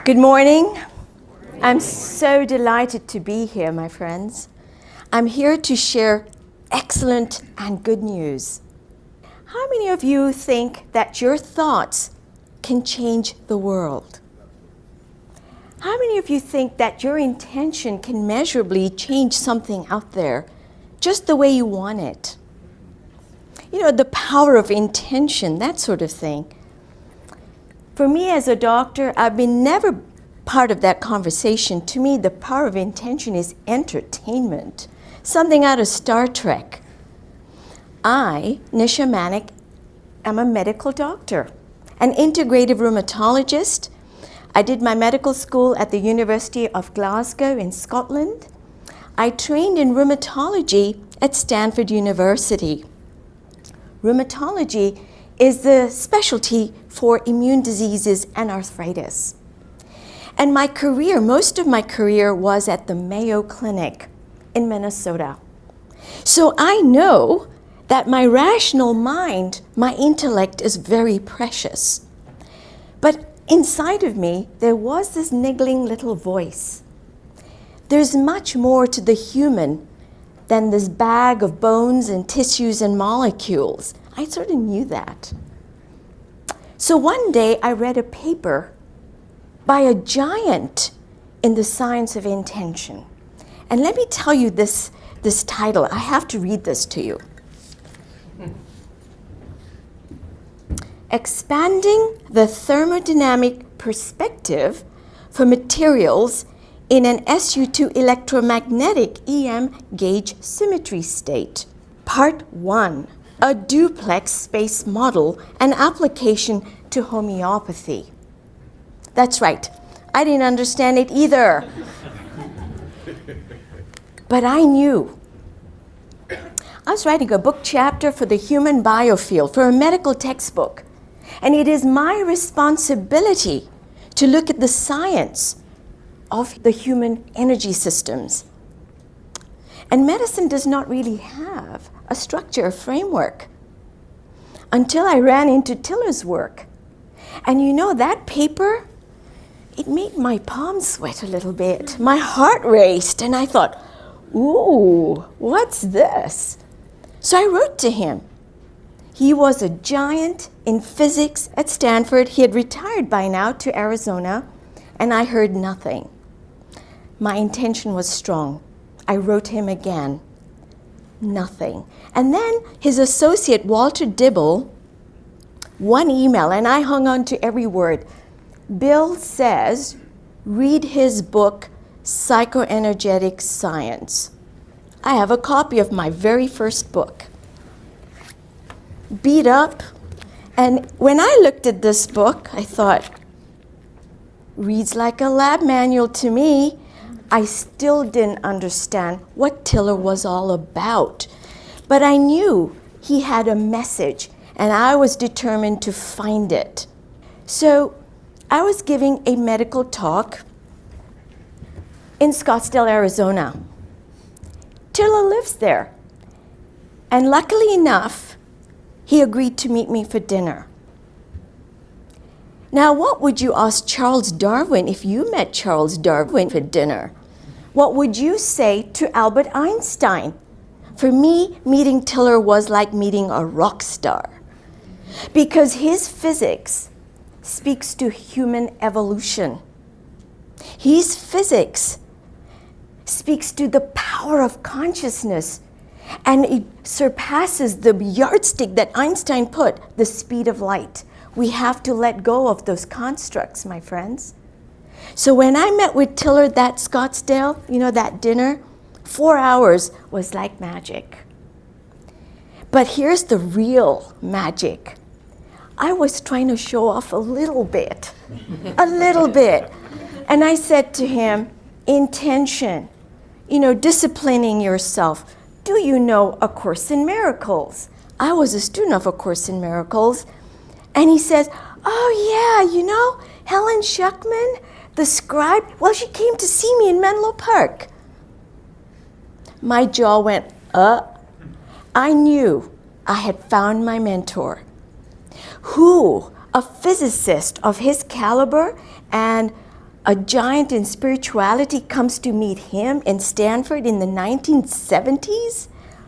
Good morning. I'm so delighted to be here, my friends. I'm here to share excellent and good news. How many of you think that your thoughts can change the world? How many of you think that your intention can measurably change something out there just the way you want it? You know, the power of intention, that sort of thing. For me as a doctor, I've been never part of that conversation. To me, the power of intention is entertainment, something out of Star Trek. I, NISHAMANEK, am a medical doctor, an integrative rheumatologist. I did my medical school at the University of Glasgow in Scotland. I trained in rheumatology at Stanford University. Rheumatology is the specialty for immune diseases and arthritis. And my career, most of my career was at the Mayo Clinic in Minnesota. So I know that my rational mind, my intellect is very precious. But inside of me, there was this niggling little voice. There's much more to the human than this bag of bones and tissues and molecules. I sort of knew that. So one day I read a paper by a giant in the science of intention. And let me tell you this title. I have to read this to you. Expanding the thermodynamic perspective for materials in an SU2 electromagnetic EM gauge symmetry state. Part 1, a duplex space model and application to homeopathy. That's right, I didn't understand it either. But I knew. I was writing a book chapter for the human biofield, for a medical textbook. And it is my responsibility to look at the science of the human energy systems. And medicine does not really have a structure, a framework, until I ran into Tiller's work. And you know, that paper, it made my palms sweat a little bit. My heart raced, and I thought, ooh, what's this? So I wrote to him. He was a giant in physics at Stanford. He had retired by now to Arizona, and I heard nothing. My intention was strong. I wrote him again. Nothing. And then his associate, Walter Dibble, one email, and I hung on to every word. Bill says, read his book, Psychoenergetic Science. I have a copy of my very first book. Beat up. And when I looked at this book, I thought, reads like a lab manual to me. I still didn't understand what Tiller was all about. But I knew he had a message, and I was determined to find it. So I was giving a medical talk in Scottsdale, Arizona. Tiller lives there. And luckily enough, he agreed to meet me for dinner. Now, what would you ask Charles Darwin if you met Charles Darwin for dinner? What would you say to Albert Einstein? For me, meeting Tiller was like meeting a rock star, because his physics speaks to human evolution. His physics speaks to the power of consciousness, and it surpasses the yardstick that Einstein put, the speed of light. We have to let go of those constructs, my friends. So when I met with Tiller that Scottsdale, you know, that dinner, 4 hours was like magic. But here's the real magic. I was trying to show off a little bit. And I said to him, intention, you know, disciplining yourself. Do you know A Course in Miracles? I was a student of A Course in Miracles. And he says, oh yeah, you know, Helen Schuckman, the scribe, well, she came to see me in Menlo Park. My jaw went up. I knew I had found my mentor. Who, a physicist of his caliber and a giant in spirituality comes to meet him in Stanford in the 1970s?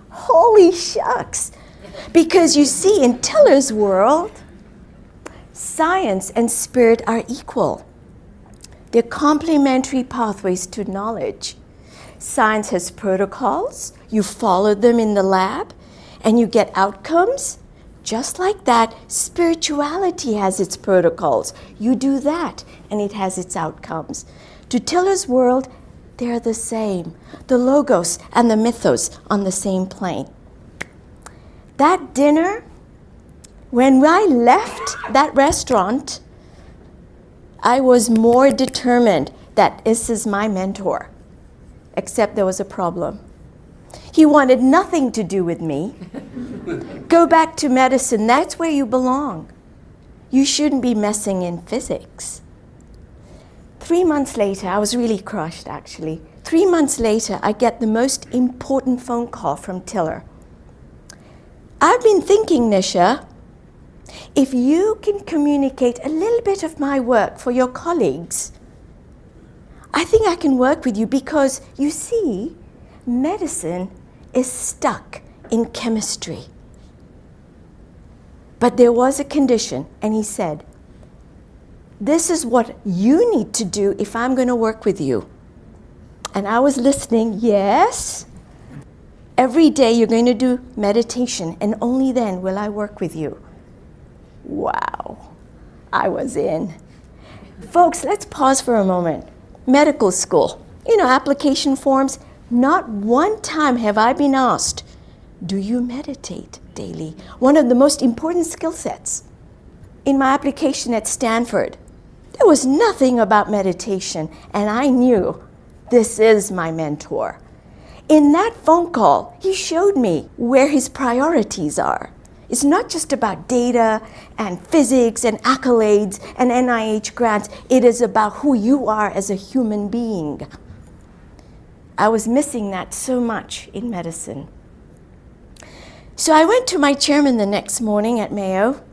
Holy shucks. Because you see, in Tiller's world, science and spirit are equal. They're complementary pathways to knowledge. Science has protocols, you follow them in the lab, and you get outcomes. Just like that, spirituality has its protocols. You do that, and it has its outcomes. To Tiller's world, they're the same. The logos and the mythos on the same plane. That dinner, when I left that restaurant, I was more determined that this is my mentor, except there was a problem. He wanted nothing to do with me. Go back to medicine, that's where you belong. You shouldn't be messing in physics. 3 months later, I was really crushed actually. 3 months later, I get the most important phone call from Tiller. I've been thinking, Nisha, if you can communicate a little bit of my work for your colleagues, I think I can work with you because, you see, medicine is stuck in chemistry. But there was a condition, and he said, this is what you need to do if I'm going to work with you. And I was listening, yes. Every day you're going to do meditation, and only then will I work with you. Wow, I was in. Folks, let's pause for a moment. Medical school, application forms. Not one time have I been asked, do you meditate daily? One of the most important skill sets. In my application at Stanford, there was nothing about meditation, and I knew this is my mentor. In that phone call, he showed me where his priorities are. It's not just about data and physics and accolades and NIH grants. It is about who you are as a human being. I was missing that so much in medicine. So I went to my chairman the next morning at Mayo,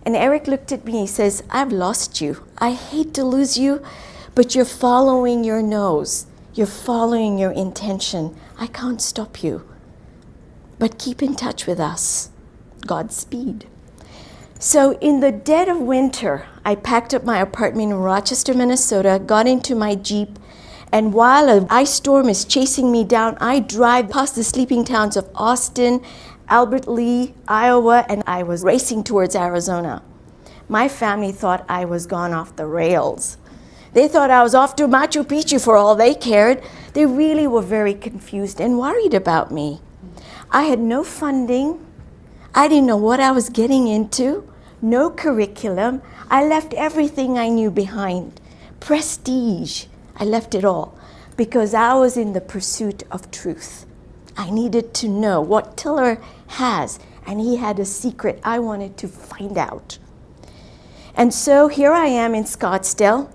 and Eric looked at me and he says, I've lost you. I hate to lose you, but you're following your nose. You're following your intention. I can't stop you. But keep in touch with us. Godspeed. So in the dead of winter, I packed up my apartment in Rochester, Minnesota, got into my Jeep, and while an ice storm is chasing me down, I drive past the sleeping towns of Austin, Albert Lee, Iowa, and I was racing towards Arizona. My family thought I was gone off the rails. They thought I was off to Machu Picchu for all they cared. They really were very confused and worried about me. I had no funding. I didn't know what I was getting into. No curriculum. I left everything I knew behind. Prestige. I left it all because I was in the pursuit of truth. I needed to know what Tiller has, and he had a secret I wanted to find out. And so here I am in Scottsdale,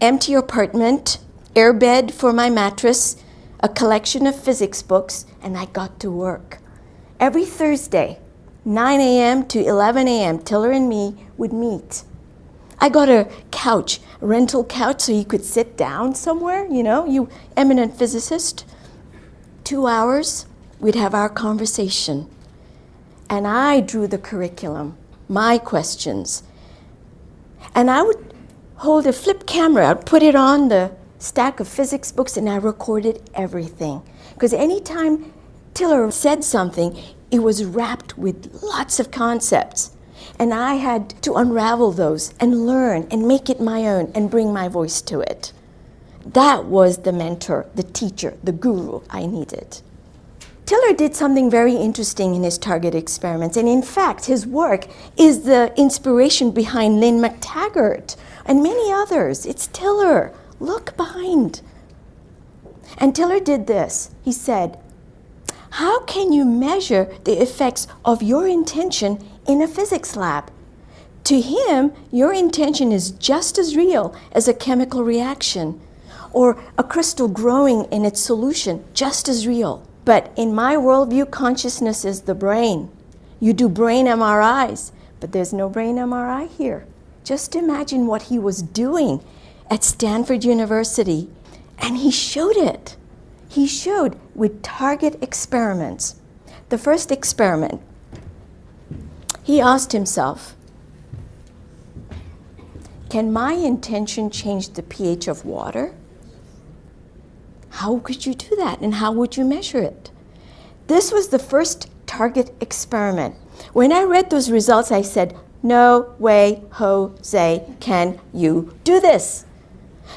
empty apartment, airbed for my mattress, a collection of physics books, and I got to work. Every Thursday, 9 a.m. to 11 a.m., Tiller and me would meet. I got a couch, a rental couch, so you could sit down somewhere, you eminent physicist. 2 hours, we'd have our conversation. And I drew the curriculum, my questions. And I would hold a flip camera, I'd put it on the stack of physics books, and I recorded everything. Because anytime Tiller said something, it was wrapped with lots of concepts. And I had to unravel those and learn and make it my own and bring my voice to it. That was the mentor, the teacher, the guru I needed. Tiller did something very interesting in his target experiments, and in fact, his work is the inspiration behind Lynn McTaggart and many others. It's Tiller. Look behind. And Tiller did this. He said, how can you measure the effects of your intention in a physics lab? To him, your intention is just as real as a chemical reaction or a crystal growing in its solution, just as real. But in my worldview, consciousness is the brain. You do brain MRIs, but there's no brain MRI here. Just imagine what he was doing at Stanford University, and he showed it. He showed with target experiments. The first experiment, he asked himself, can my intention change the pH of water? How could you do that, and how would you measure it? This was the first target experiment. When I read those results, I said, no way, Jose, can you do this?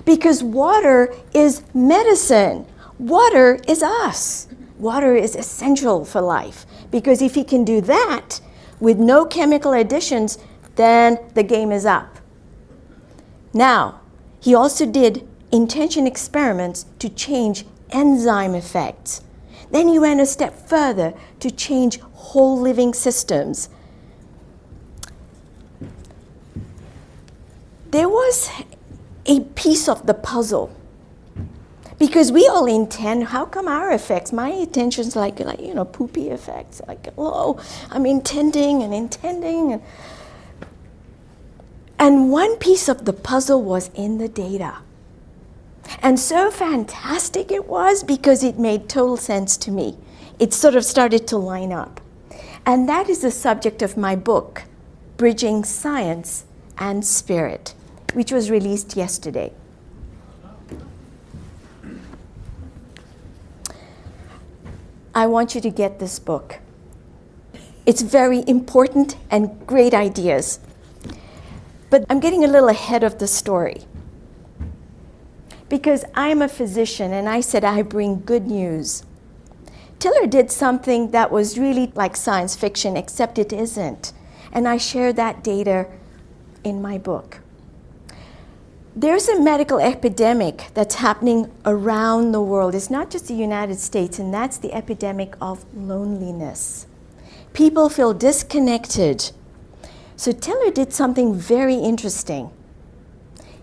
Because water is medicine. Water is us. Water is essential for life. Because if he can do that with no chemical additions, then the game is up. Now, he also did intention experiments to change enzyme effects. Then he went a step further to change whole living systems. There was a piece of the puzzle. Because we all intend, how come our effects, my intentions like poopy effects, like, oh, I'm intending. And one piece of the puzzle was in the data. And so fantastic it was because it made total sense to me. It sort of started to line up. And that is the subject of my book, Bridging Science and Spirit, which was released yesterday. I want you to get this book. It's very important and great ideas. But I'm getting a little ahead of the story. Because I'm a physician and I said I bring good news. Tiller did something that was really like science fiction, except it isn't. And I share that data in my book. There's a medical epidemic that's happening around the world. It's not just the United States, and that's the epidemic of loneliness. People feel disconnected. So Tiller did something very interesting.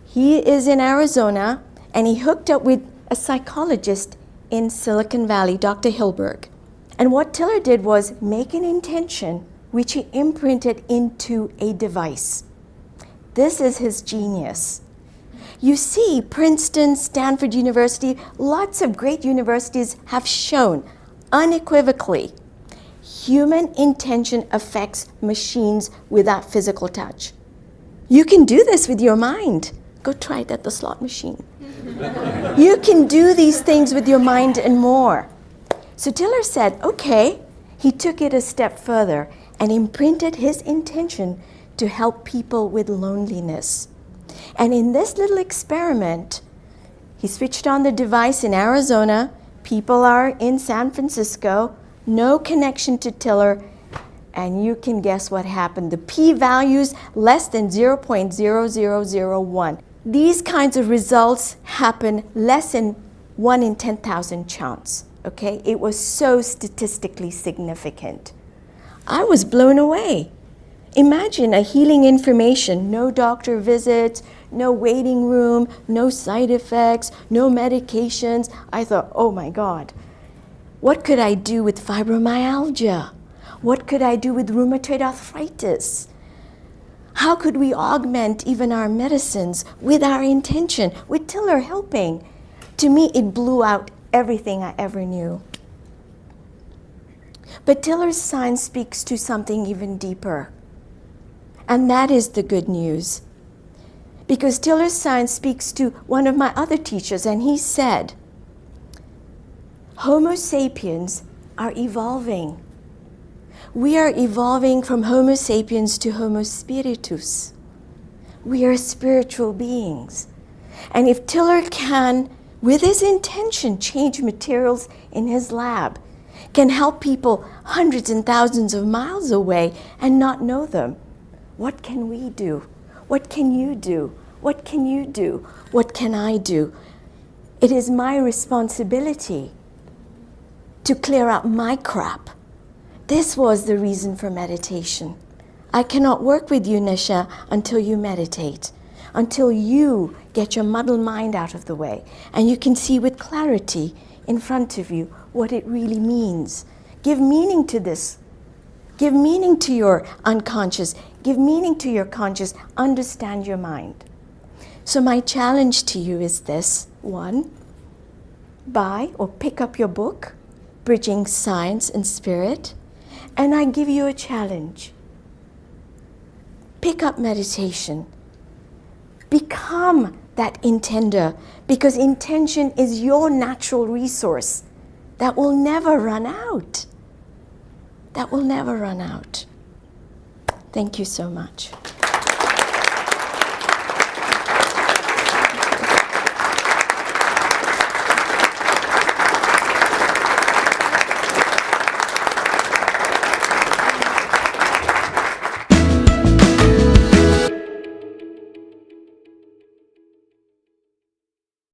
He is in Arizona, and he hooked up with a psychologist in Silicon Valley, Dr. Hilberg. And what Tiller did was make an intention, which he imprinted into a device. This is his genius. You see, Princeton, Stanford University, lots of great universities have shown unequivocally human intention affects machines without physical touch. You can do this with your mind. Go try it at the slot machine. You can do these things with your mind and more. So Tiller said, okay, he took it a step further and imprinted his intention to help people with loneliness. And in this little experiment, he switched on the device in Arizona. People are in San Francisco, no connection to Tiller, and you can guess what happened. The p-values less than 0.0001. These kinds of results happen less than 1 in 10,000 chance, okay? It was so statistically significant. I was blown away. Imagine a healing information, no doctor visits, no waiting room, no side effects, no medications. I thought, oh my God, what could I do with fibromyalgia? What could I do with rheumatoid arthritis? How could we augment even our medicines with our intention, with Tiller helping? To me, it blew out everything I ever knew. But Tiller's science speaks to something even deeper. And that is the good news. Because Tiller's science speaks to one of my other teachers, and he said, Homo sapiens are evolving. We are evolving from Homo sapiens to Homo spiritus. We are spiritual beings. And if Tiller can, with his intention, change materials in his lab, can help people hundreds and thousands of miles away and not know them, what can we do? What can you do? What can you do? What can I do? It is my responsibility to clear up my crap. This was the reason for meditation. I cannot work with you, Nisha, until you meditate, until you get your muddled mind out of the way and you can see with clarity in front of you what it really means. Give meaning to this. Give meaning to your unconscious. Give meaning to your conscious. Understand your mind. So my challenge to you is this. 1, buy or pick up your book, Bridging Science and Spirit, and I give you a challenge. Pick up meditation. Become that intender, because intention is your natural resource that will never run out. That will never run out. Thank you so much.